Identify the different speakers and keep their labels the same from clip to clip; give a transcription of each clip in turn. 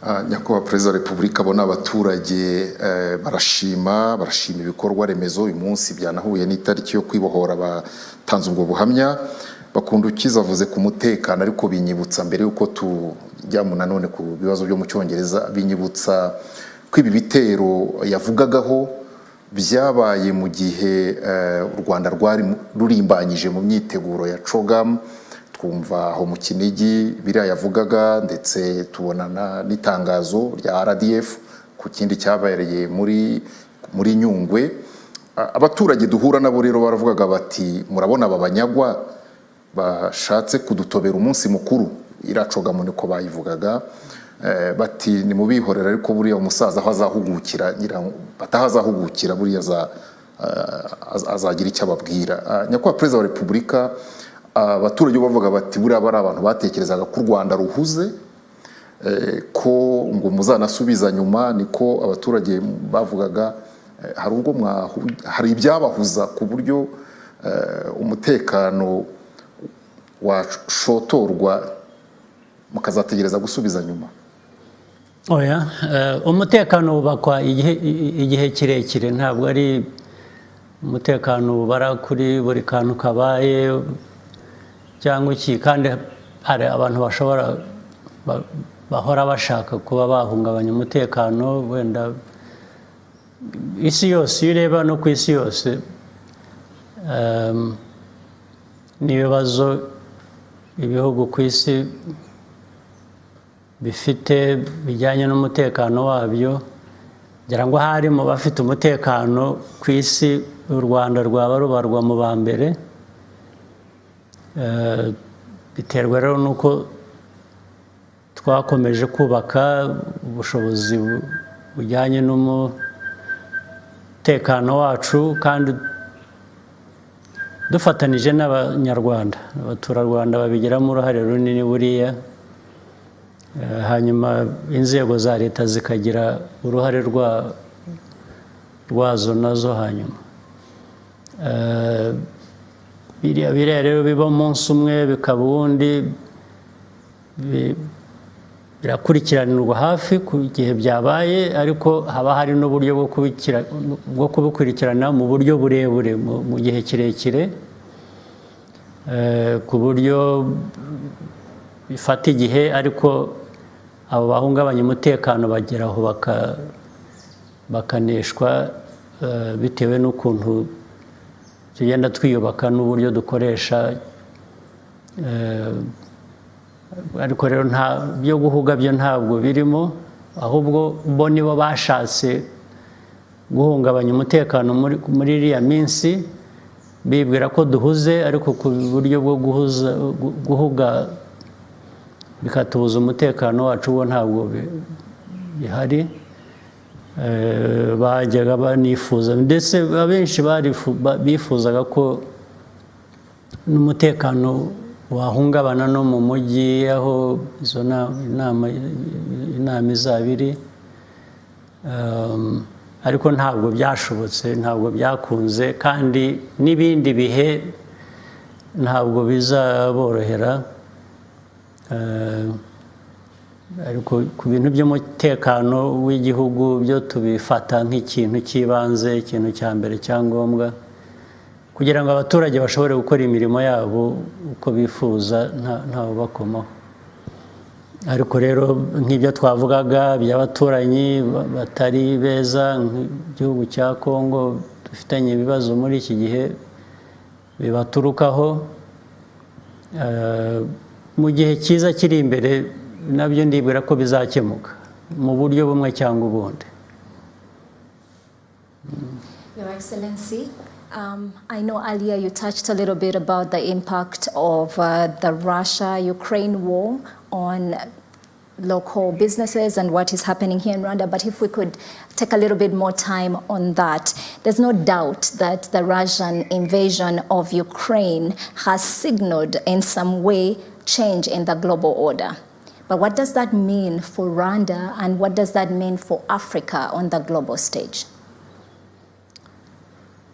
Speaker 1: Nyakubahwa Perezida wa Repubulika abona abaturage barashima ibikorwa remezo uyu munsi byanahuye n'itariki yo kwibohora batanze ubwo buhamya bakunda ukizavuze ku mutekano ariko binyibutsa mbere yuko tujya mu nanone ku bibazo byo mu Cyongereza binyibutsa ko ibi bitero yavugagaho byabaye mu gihe u Rwanda rurimbanyije mu myiteguro ya CHOGM twumva aho mu Kinigi biriya yavugaga ndetse tubonana n'itangazo rya RDF ku kindi cyabereye muri Nyungwe abaturage duhura nabo rero baravugaga bati murabona aba banyagwa bashatse kudutobera umunsi mukuru iracoga niko bayivugaga bati ni mubihorera ariko buriya umusaza aho azahugukira batahazahugukira buriya azagira icyo ababwira. Nyakubahwa Perezida wa Repubulika abaturage bavuga bati buriya bari abantu batekerezaga ko u Rwanda ruhuze ko ngo muzanasubiza nyuma niko abaturage bavugaga hari ubwo hari ibyabahuza ku buryo umutekano washotorwa mukazategereza gusubiza nyuma.
Speaker 2: Oya umutekano ubakwa igihe kirekire ntabwo ari umutekano ubara kuri buri kantu kabaye cyangwa iki kandi hari abantu bahora bashaka kuba bahungabanya umutekano wenda isi yose ureba no ku isi yose n'ibibazo ibihugu ku isi bifite bijyanye n'umutekano wabyo ngira ngo hari mu bafite umutekano ku isi u Rwanda rwaba rubarwa mu ba mbere biterwa rero nuko twakomeje kubaka ubushobozi bujyanye n'umutekano wacu kandi dufatanije n'abanyarwanda abaturarwanda babigiramo uruhare runini buriya hanyuma inzego za leta zikagira uruhare rwazo nazo hanyuma biriya rero biba umunsi umwe bikaba uwundi birakurikiranirwa hafi ku gihe byabaye ariko haba hari n'uburyo bwo kubikurikirana mu buryo burebure mu gihe kirekire ku buryo bifata igihe ariko abo bahungabanya umutekano bageraho bakaneshwa bitewe n'ukuntu tugenda twiyubaka n'uburyo dukoresha ariko rero nta byo guhuga byo ntabwo birimo ahubwo bo nibo bashatse guhungabanya umutekano muri iriya minsi bibwira ko duhuze ariko ku buryo bwo guhuga bikatubuza umutekano wacu wo ntabwo bihari bajyaga banifuza ndetse abenshi bifuzaga ko n'umutekano wahungabana no mu mujyi aho izo inama izaba iri ariko ntabwo byashobotse ntabwo byakunze kandi n'ibindi bihe ntabwo bizaborohera ariko ku bintu by'umutekano w'igihugu byo tubifata nk'ikintu cy'ibanze ikintu cya mbere cyangombwa kugira ngo abaturage bashobore gukora imirimo yabo uko bifuza ntawe bakomaho ariko rero nk'ibyo twavugaga by'abaturanyi batari beza nk'igihugu cya Kongo dufitanye ibibazo muri iki gihe bibaturukaho mu gihe cyiza kiri imbere nabyo ndibwira ko bizakemuka mu buryo bumwe cyangwa ubundi.
Speaker 3: Your Excellency, I know earlier you touched a little bit about the impact of the Russia-Ukraine war on local businesses and what is happening here in Rwanda, but if we could take a little bit more time on that. There's no doubt that the Russian invasion of Ukraine has signaled in some way change in the global order. But what does that mean for Rwanda and what does that mean for Africa on the global stage?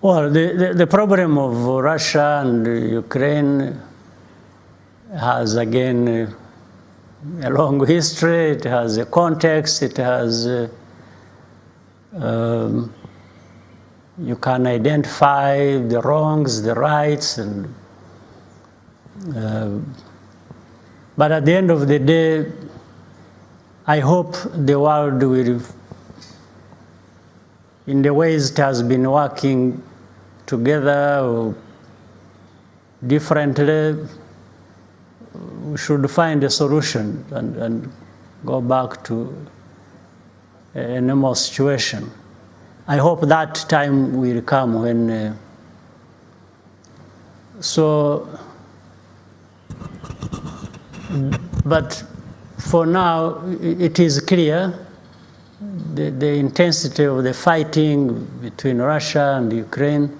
Speaker 2: Well, the problem of Russia and Ukraine has again a long history, it has a context, it has, you can identify the wrongs, the rights, and, but at the end of the day, I hope the world will, in the ways it has been working together or differently, we should find a solution and go back to a normal situation. I hope that time will come when, but for now, it is clear the intensity of the fighting between Russia and Ukraine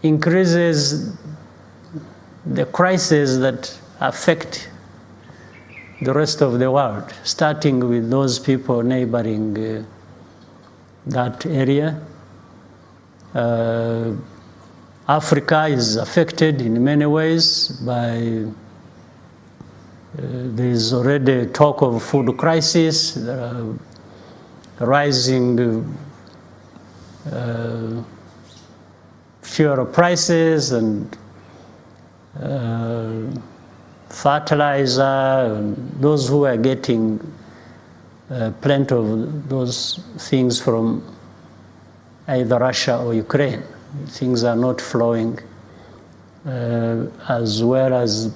Speaker 2: increases the crises that affect the rest of the world, starting with those people neighboring that area. Africa is affected in many ways by, there is already talk of food crisis, rising fuel prices and fertilizer, and those who are getting plenty of those things from either Russia or Ukraine. Things are not flowing as well as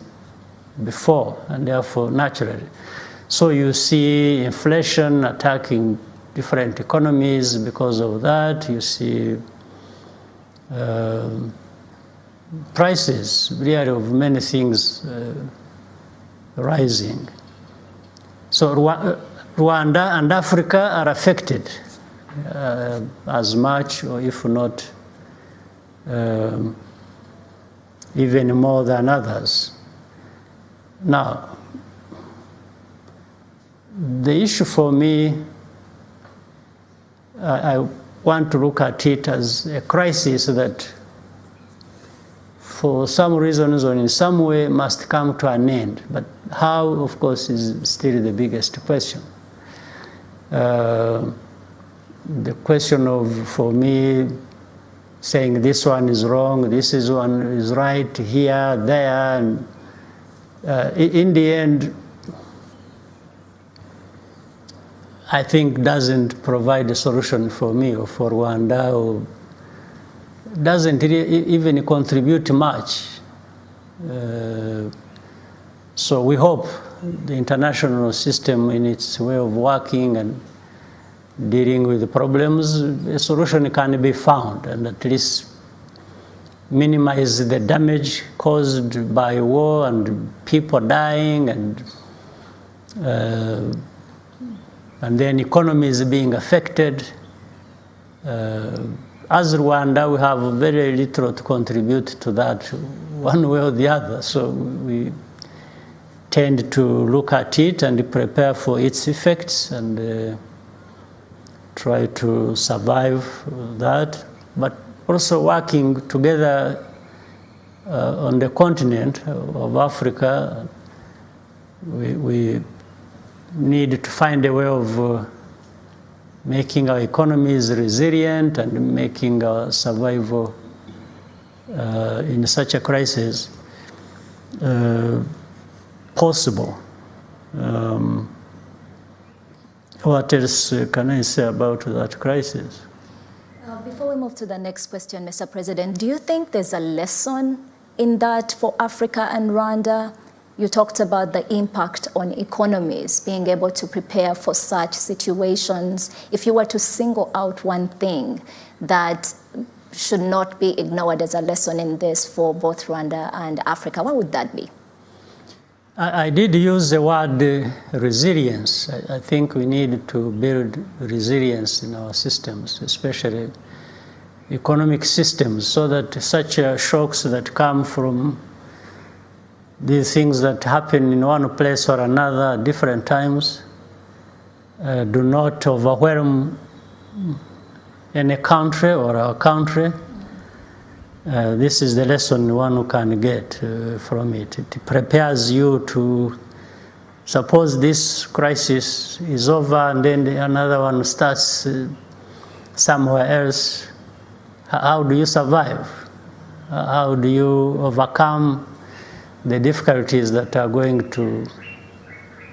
Speaker 2: before, and therefore naturally. So you see inflation attacking different economies because of that. You see prices really of many things rising. So Rwanda and Africa are affected as much, or if not even more than others. Now, the issue for me, I want to look at it as a crisis that for some reasons or in some way must come to an end. But how, of course, is still the biggest question. The question of, for me, saying this one is wrong, this is one is right, here, there, and in the end, I think doesn't provide a solution for me or for Rwanda, or doesn't even contribute much. So we hope the international system in its way of working and dealing with the problems, a solution can be found, and at least minimize the damage caused by war and people dying, and then economies being affected. As Rwanda, we have very little to contribute to that one way or the other, so we tend to look at it and prepare for its effects and try to survive that, but also working together on the continent of Africa. We need to find a way of making our economies resilient and making our survival in such a crisis possible. What else can I say about that crisis?
Speaker 3: Before we move to the next question, Mr. President, do you think there's a lesson in that for Africa and Rwanda? You talked about the impact on economies, being able to prepare for such situations. If you were to single out one thing that should not be ignored as a lesson in this for both Rwanda and Africa, what would that be?
Speaker 2: I did use the word resilience. I think we need to build resilience in our systems, especially economic systems, so that such shocks that come from these things that happen in one place or another at different times do not overwhelm any country or our country, This is the lesson one can get from it. It prepares you to, suppose this crisis is over and then another one starts somewhere else. How do you survive? How do you overcome the difficulties that are going to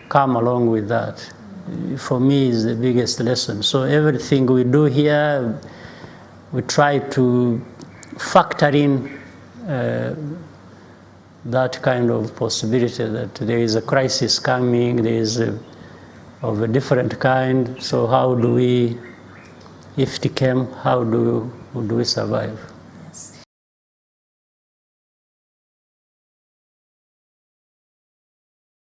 Speaker 2: come along with that? For me, is the biggest lesson. So everything we do here, we try to factor in that kind of possibility that there is a crisis coming, there is of a different kind. So how do we, if it came, how do we survive?